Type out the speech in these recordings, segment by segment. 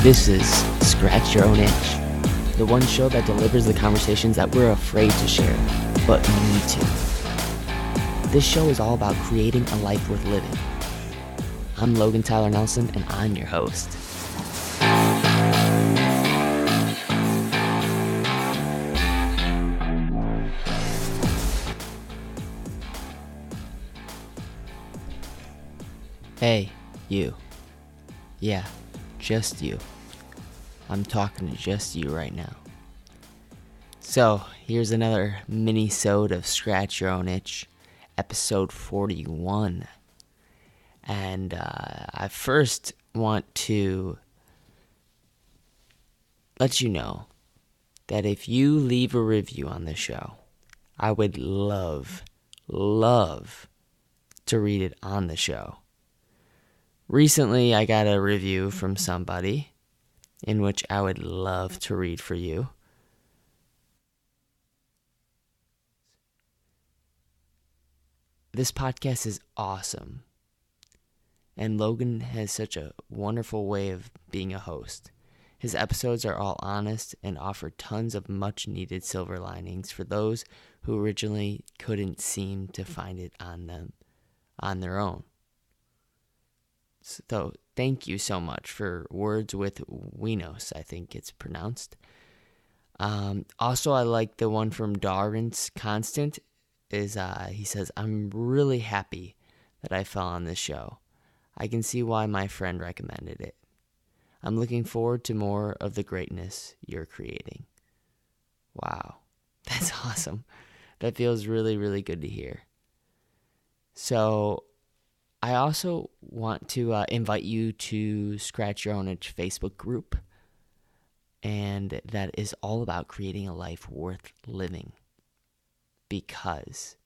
This is Scratch Your Own Itch, the one show that delivers the conversations that we're afraid to share, but need to. This show is all about creating a life worth living. I'm Logan Tyler Nelson, and I'm your host. Hey, you. Yeah, just you. I'm talking to just you right now. So, here's another mini-sode of Scratch Your Own Itch, episode 41. And I first want to let you know that if you leave a review on this show, I would love to read it on the show. Recently, I got a review from somebody in which I would love to read for you. This podcast is awesome, and Logan has such a wonderful way of being a host. His episodes are all honest and offer tons of much-needed silver linings for those who originally couldn't seem to find it on their own. So thank you so much for Words with Winos, I think it's pronounced. Also, I like the one from Darwin's Constant. He says, I'm really happy that I fell on this show. I can see why my friend recommended it. I'm looking forward to more of the greatness you're creating. Wow, that's awesome. That feels really, really good to hear. So I also want to invite you to Scratch Your Own Itch Facebook group, and that is all about creating a life worth living, because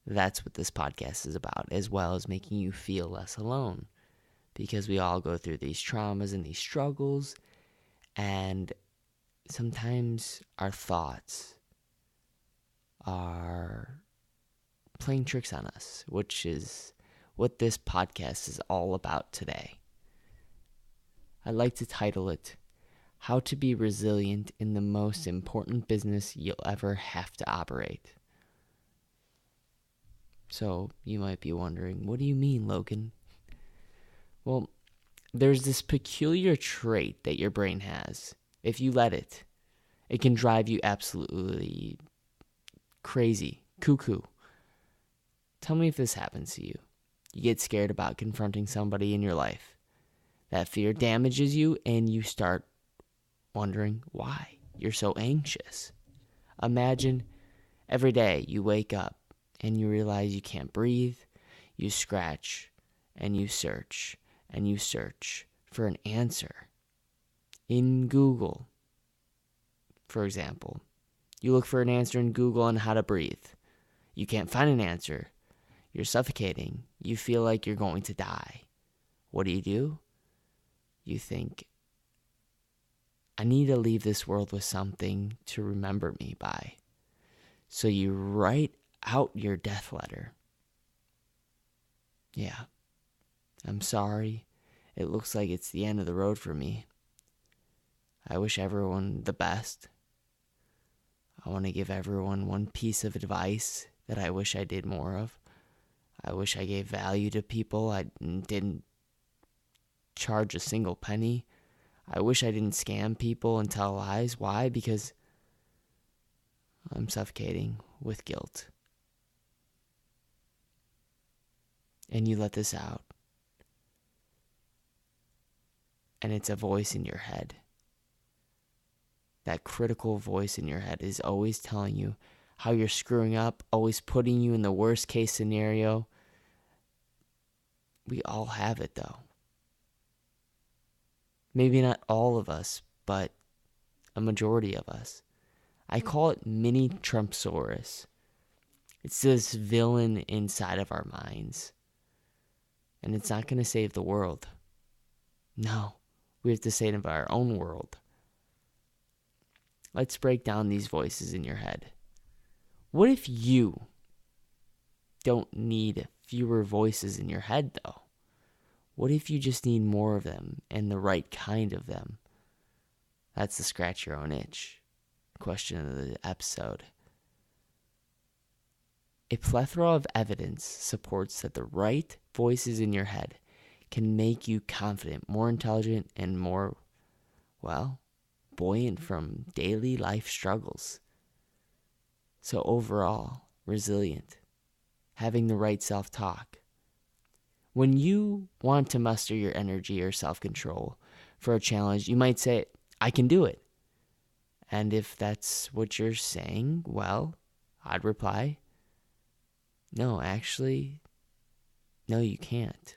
that's what this podcast is about, as well as making you feel less alone, because we all go through these traumas and these struggles, and sometimes our thoughts are playing tricks on us, which is what this podcast is all about today. I'd like to title it, How to Be Resilient in the Most Important Business You'll Ever Have to Operate. So you might be wondering, what do you mean, Logan? Well, there's this peculiar trait that your brain has. If you let it, it can drive you absolutely crazy, cuckoo. Tell me if this happens to you. You get scared about confronting somebody in your life. That fear damages you, and you start wondering why you're so anxious. Imagine every day you wake up and you realize you can't breathe. You scratch and you search for an answer. In Google, for example, you look for an answer in Google on how to breathe. You can't find an answer. You're suffocating. You feel like you're going to die. What do? You think, I need to leave this world with something to remember me by. So you write out your death letter. Yeah, I'm sorry. It looks like it's the end of the road for me. I wish everyone the best. I want to give everyone one piece of advice that I wish I did more of. I wish I gave value to people. I didn't charge a single penny. I wish I didn't scam people and tell lies. Why? Because I'm suffocating with guilt. And you let this out. And it's a voice in your head. That critical voice in your head is always telling you how you're screwing up, always putting you in the worst case scenario. We all have it, though. Maybe not all of us, but a majority of us. I call it mini Trumpsaurus. It's this villain inside of our minds. And it's not going to save the world. No, we have to save our own world. Let's break down these voices in your head. What if you don't need fewer voices in your head, though? What if you just need more of them and the right kind of them? That's the scratch your own itch question of the episode. A plethora of evidence supports that the right voices in your head can make you confident, more intelligent, and more, buoyant from daily life struggles. So overall, resilient, having the right self-talk. When you want to muster your energy or self-control for a challenge, you might say, I can do it. And if that's what you're saying, I'd reply, no, actually, no, you can't.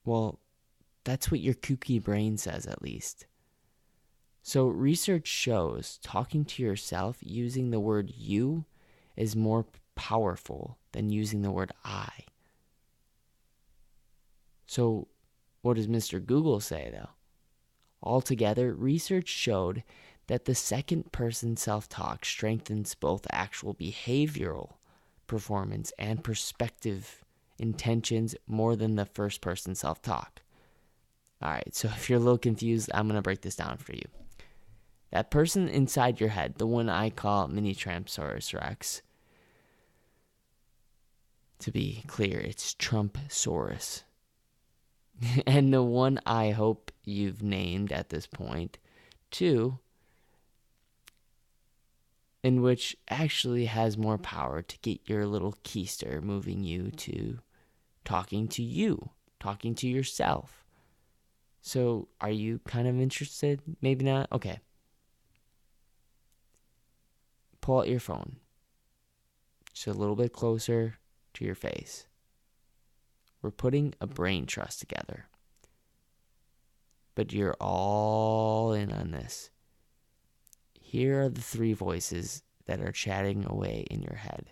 Well, that's what your kooky brain says, at least. So research shows talking to yourself using the word you is more powerful than using the word I. So what does Mr. Google say, though? Altogether, research showed that the second person self-talk strengthens both actual behavioral performance and perspective intentions more than the first person self-talk. All right, so if you're a little confused, I'm going to break this down for you. That person inside your head, the one I call Mini Trampsaurus Rex, to be clear, it's Trumpsaurus. And the one I hope you've named at this point, too, in which actually has more power to get your little keister moving you to talking to yourself. So are you kind of interested? Maybe not? Okay. Pull out your phone. Just a little bit closer to your face. We're putting a brain trust together. But you're all in on this. Here are the three voices that are chatting away in your head.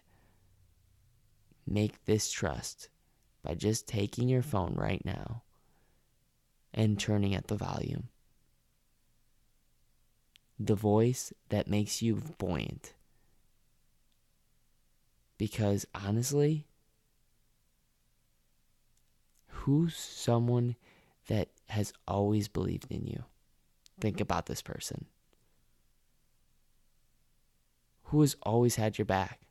Make this trust by just taking your phone right now and turning at the volume. The voice that makes you buoyant. Because honestly, who's someone that has always believed in you? Think about this person. Who has always had your back?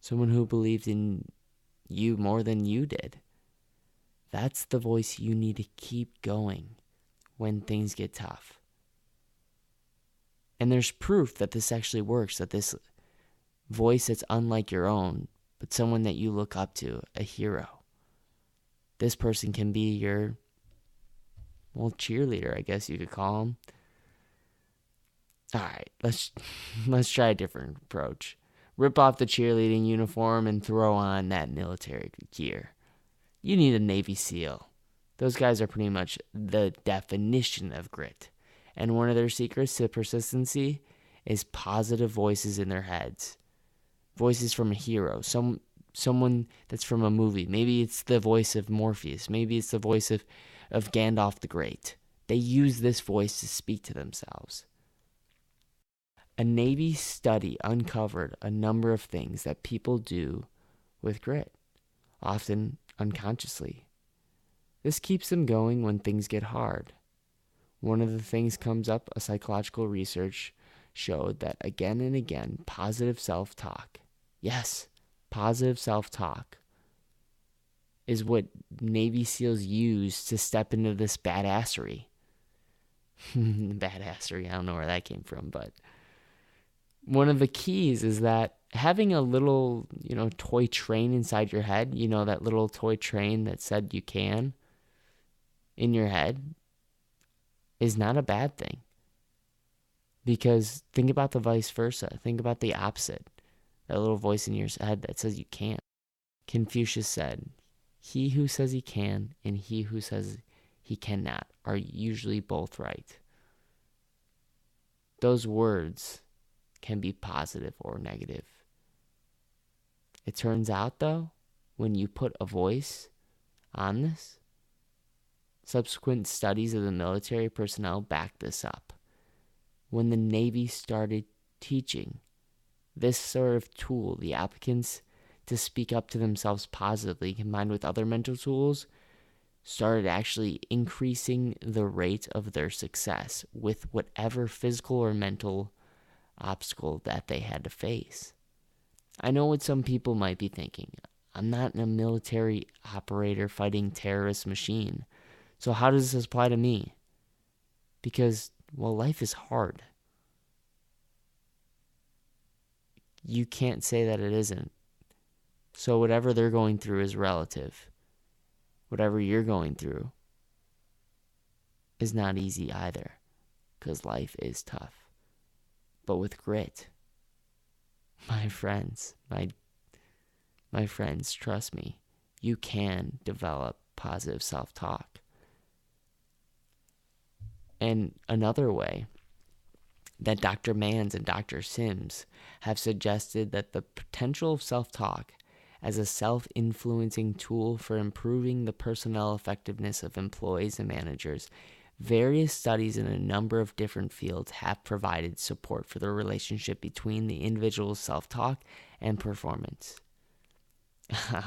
Someone who believed in you more than you did. That's the voice you need to keep going when things get tough. And there's proof that this actually works, that this voice that's unlike your own, but someone that you look up to, a hero. This person can be your, cheerleader, I guess you could call him. All right, let's try a different approach. Rip off the cheerleading uniform and throw on that military gear. You need a Navy SEAL. Those guys are pretty much the definition of grit. And one of their secrets to persistency is positive voices in their heads. Voices from a hero, someone that's from a movie. Maybe it's the voice of Morpheus. Maybe it's the voice of Gandalf the Great. They use this voice to speak to themselves. A Navy study uncovered a number of things that people do with grit, often unconsciously. This keeps them going when things get hard. One of the things comes up, a psychological research showed that again and again, positive self-talk, yes, positive self-talk is what Navy SEALs use to step into this badassery. Badassery, I don't know where that came from, but one of the keys is that having a little, toy train inside your head, that little toy train that said you can in your head is not a bad thing. Because think about the vice versa. Think about the opposite. That little voice in your head that says you can't. Confucius said, he who says he can and he who says he cannot are usually both right. Those words can be positive or negative. It turns out, though, when you put a voice on this, subsequent studies of the military personnel back this up. When the Navy started teaching this sort of tool, the applicants to speak up to themselves positively, combined with other mental tools, started actually increasing the rate of their success with whatever physical or mental obstacle that they had to face. I know what some people might be thinking. I'm not a military operator fighting terrorist machine. So how does this apply to me? Because, well, life is hard. You can't say that it isn't. So whatever they're going through is relative. Whatever you're going through is not easy either, because life is tough. But with grit, my friends, my friends, trust me, you can develop positive self-talk. And another way that Dr. Manns and Dr. Sims have suggested that the potential of self-talk as a self-influencing tool for improving the personnel effectiveness of employees and managers, various studies in a number of different fields have provided support for the relationship between the individual's self-talk and performance.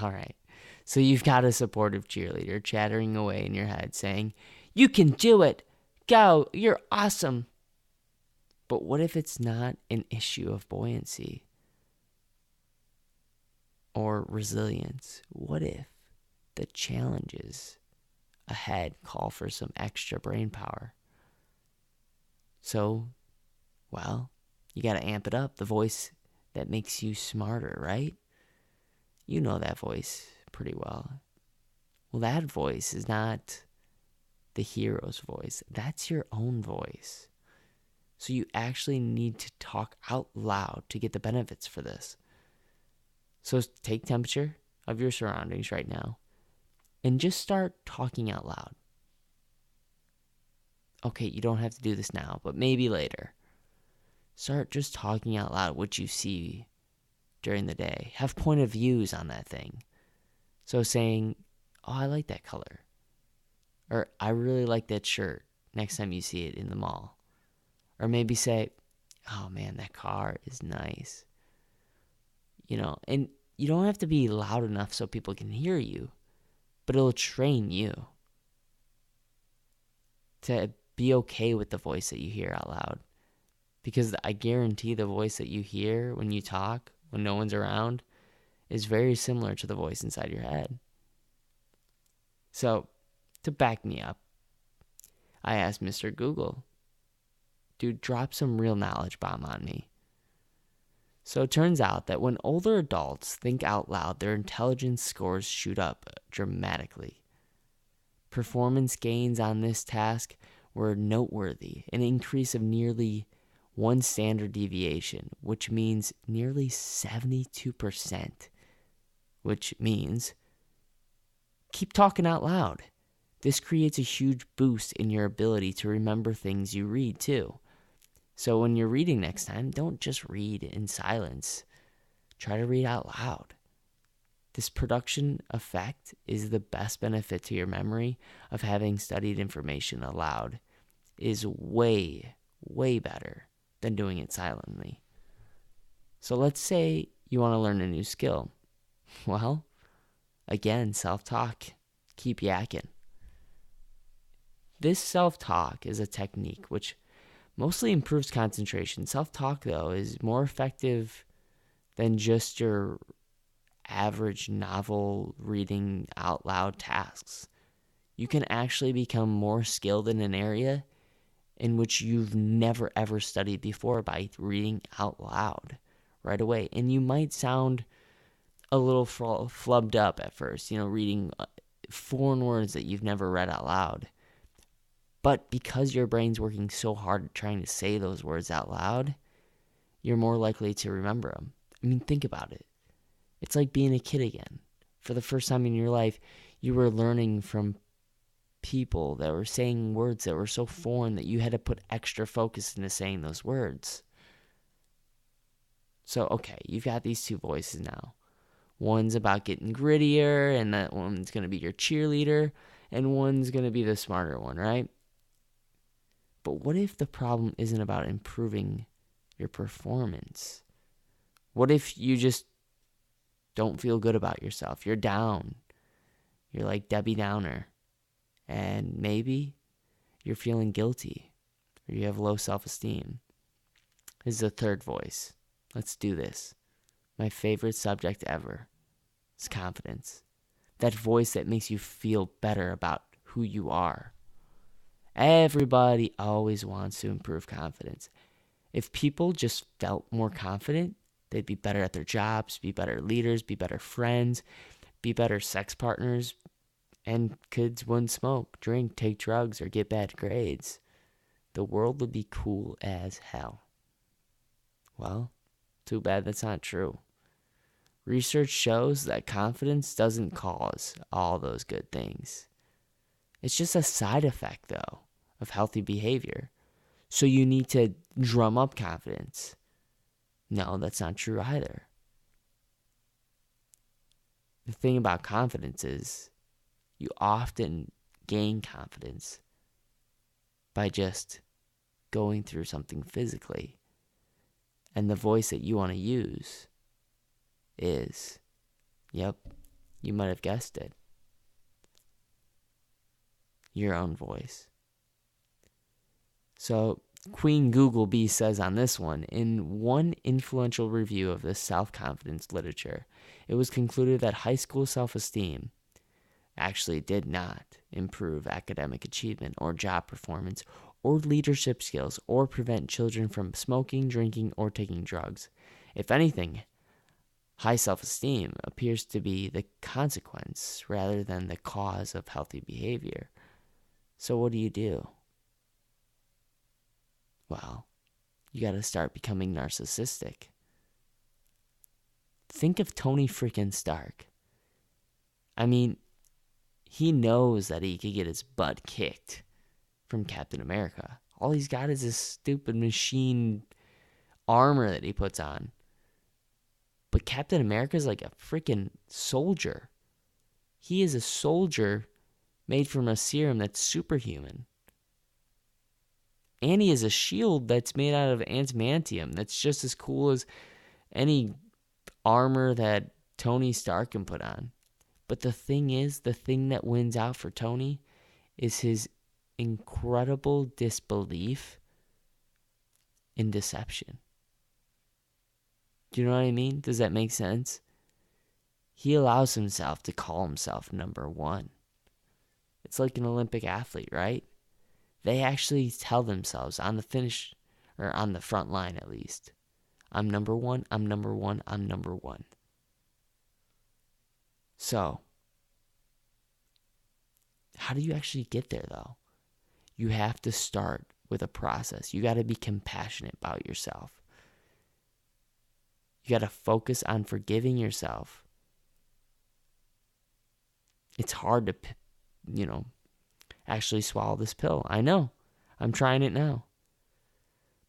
All right, so you've got a supportive cheerleader chattering away in your head saying, "You can do it! Go! You're awesome!" But what if it's not an issue of buoyancy or resilience? What if the challenges ahead call for some extra brain power? So, well, you got to amp it up, the voice that makes you smarter, right? You know that voice pretty well. Well, that voice is not the hero's voice. That's your own voice. So you actually need to talk out loud to get the benefits for this. So take temperature of your surroundings right now and just start talking out loud. Okay, you don't have to do this now, but maybe later. Start just talking out loud what you see during the day. Have point of views on that thing. So saying, "Oh, I like that color." Or, "I really like that shirt," next time you see it in the mall. Or maybe say, "Oh man, that car is nice." And you don't have to be loud enough so people can hear you, but it'll train you to be okay with the voice that you hear out loud. Because I guarantee the voice that you hear when you talk, when no one's around, is very similar to the voice inside your head. So, to back me up, I asked Mr. Google, "Dude, drop some real knowledge bomb on me." So it turns out that when older adults think out loud, their intelligence scores shoot up dramatically. Performance gains on this task were noteworthy, an increase of nearly 1 standard deviation, which means nearly 72%, which means keep talking out loud. This creates a huge boost in your ability to remember things you read too. So when you're reading next time, don't just read in silence. Try to read out loud. This production effect is the best benefit to your memory of having studied information aloud. Is way, way better than doing it silently. So let's say you want to learn a new skill. Well, again, self-talk. Keep yakking. This self-talk is a technique which mostly improves concentration. Self-talk, though, is more effective than just your average novel reading out loud tasks. You can actually become more skilled in an area in which you've never ever studied before by reading out loud right away. And you might sound a little flubbed up at first, reading foreign words that you've never read out loud. But because your brain's working so hard trying to say those words out loud, you're more likely to remember them. I mean, think about it. It's like being a kid again. For the first time in your life, you were learning from people that were saying words that were so foreign that you had to put extra focus into saying those words. So, okay, you've got these two voices now. One's about getting grittier, and that one's going to be your cheerleader, and one's going to be the smarter one, right? But what if the problem isn't about improving your performance? What if you just don't feel good about yourself. You're down. You're like Debbie Downer. And maybe you're feeling guilty or you have low self-esteem. This is the third voice. Let's do this. My favorite subject ever is confidence. That voice that makes you feel better about who you are. Everybody always wants to improve confidence. If people just felt more confident, they'd be better at their jobs, be better leaders, be better friends, be better sex partners, and kids wouldn't smoke, drink, take drugs, or get bad grades. The world would be cool as hell. Well, too bad that's not true. Research shows that confidence doesn't cause all those good things. It's just a side effect, though, of healthy behavior. So you need to drum up confidence. No, that's not true either. The thing about confidence is you often gain confidence by just going through something physically. And the voice that you want to use is, yep, you might have guessed it, your own voice. So Queen Google Bee says on this one, in one influential review of the self-confidence literature, it was concluded that high school self-esteem actually did not improve academic achievement or job performance or leadership skills or prevent children from smoking, drinking, or taking drugs. If anything, high self-esteem appears to be the consequence rather than the cause of healthy behavior. So what do? Well, you got to start becoming narcissistic. Think of Tony freaking Stark. I mean, he knows that he could get his butt kicked from Captain America. All he's got is this stupid machine armor that he puts on. But Captain America's like a freaking soldier. He is a soldier made from a serum that's superhuman. And he has a shield that's made out of adamantium that's just as cool as any armor that Tony Stark can put on. But the thing is, the thing that wins out for Tony is his incredible disbelief in deception. Do you know what I mean? Does that make sense? He allows himself to call himself number one. It's like an Olympic athlete, right? They actually tell themselves on the finish, or on the front line at least, I'm number one, I'm number one, I'm number one. So, how do you actually get there though? You have to start with a process. You got to be compassionate about yourself. You got to focus on forgiving yourself. It's hard to, actually swallow this pill. I know. I'm trying it now.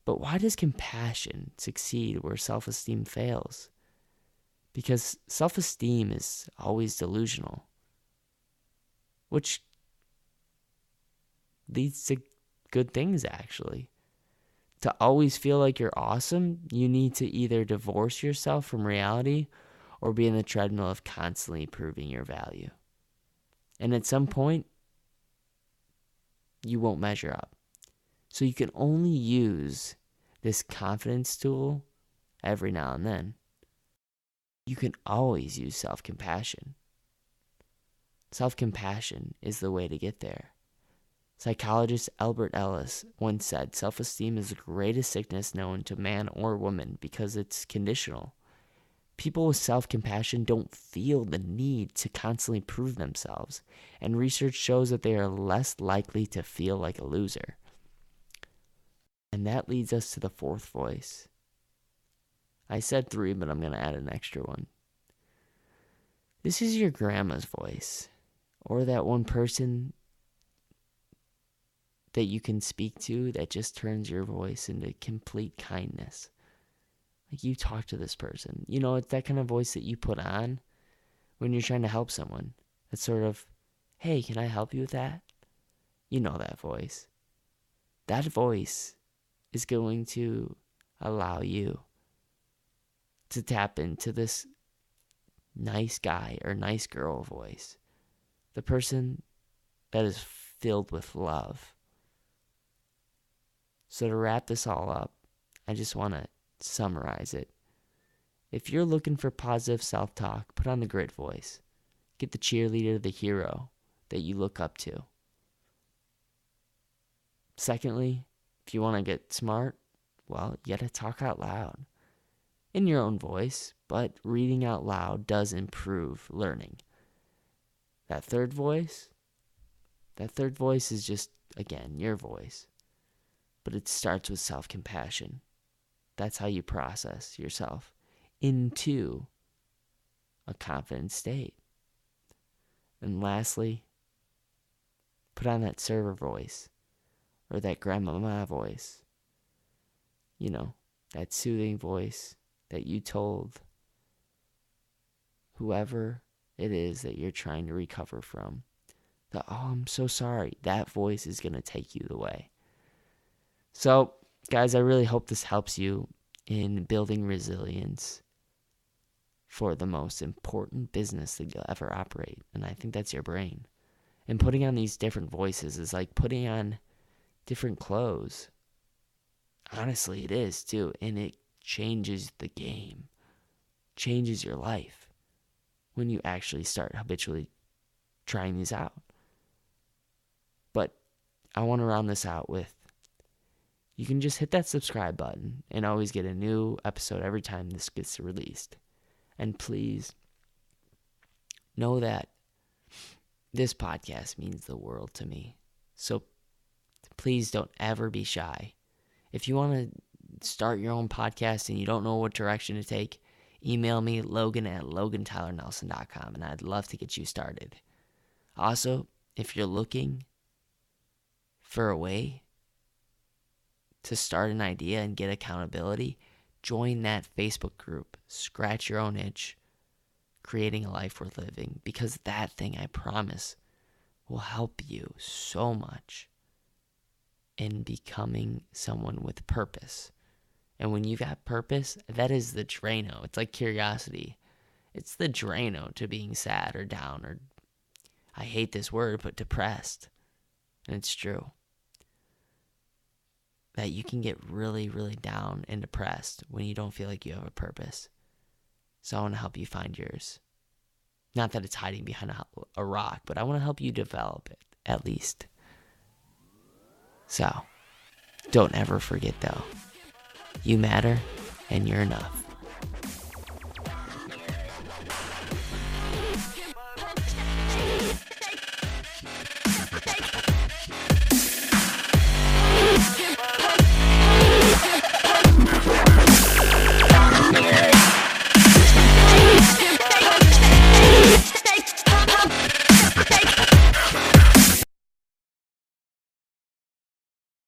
But why does compassion succeed where self-esteem fails? Because self-esteem is always delusional, which leads to good things, actually. To always feel like you're awesome, you need to either divorce yourself from reality or be in the treadmill of constantly proving your value. And at some point, you won't measure up. So you can only use this confidence tool every now and then. You can always use self-compassion. Self-compassion is the way to get there. Psychologist Albert Ellis once said, self-esteem is the greatest sickness known to man or woman because it's conditional. People with self-compassion don't feel the need to constantly prove themselves, and research shows that they are less likely to feel like a loser. And that leads us to the fourth voice. I said 3, but I'm going to add an extra one. This is your grandma's voice, or that one person that you can speak to that just turns your voice into complete kindness. Like you talk to this person. It's that kind of voice that you put on when you're trying to help someone. It's sort of, hey, can I help you with that? You know that voice. That voice is going to allow you to tap into this nice guy or nice girl voice. The person that is filled with love. So to wrap this all up, I just want to summarize it. If you're looking for positive self-talk, put on the grit voice. Get the cheerleader, the hero that you look up to. Secondly, if you want to get smart, well, you got to talk out loud in your own voice, but reading out loud does improve learning. That third voice is just, again, your voice. But it starts with self-compassion. That's how you process yourself into a confident state. And lastly, put on that server voice or that grandmama voice. You know, that soothing voice that you told whoever it is that you're trying to recover from. That, oh, I'm so sorry. That voice is going to take you the way. So, guys, I really hope this helps you in building resilience for the most important business that you'll ever operate. And I think that's your brain. And putting on these different voices is like putting on different clothes. Honestly, it is too. And it changes the game. Changes your life when you actually start habitually trying these out. But I want to round this out with, you can just hit that subscribe button and always get a new episode every time this gets released. And please know that this podcast means the world to me. So please don't ever be shy. If you want to start your own podcast and you don't know what direction to take, email me, Logan@LoganTylerNelson.com, and I'd love to get you started. Also, if you're looking for a way to start an idea and get accountability, join that Facebook group. Scratch your own itch, creating a life worth living, because that thing, I promise, will help you so much in becoming someone with purpose. And when you've got purpose, that is the Drano. It's like curiosity. It's the Drano to being sad or down or, I hate this word, but depressed. And it's true. That you can get really, really down and depressed when you don't feel like you have a purpose. So I want to help you find yours. Not that it's hiding behind a rock, but I want to help you develop it, at least. So, don't ever forget though, you matter and you're enough.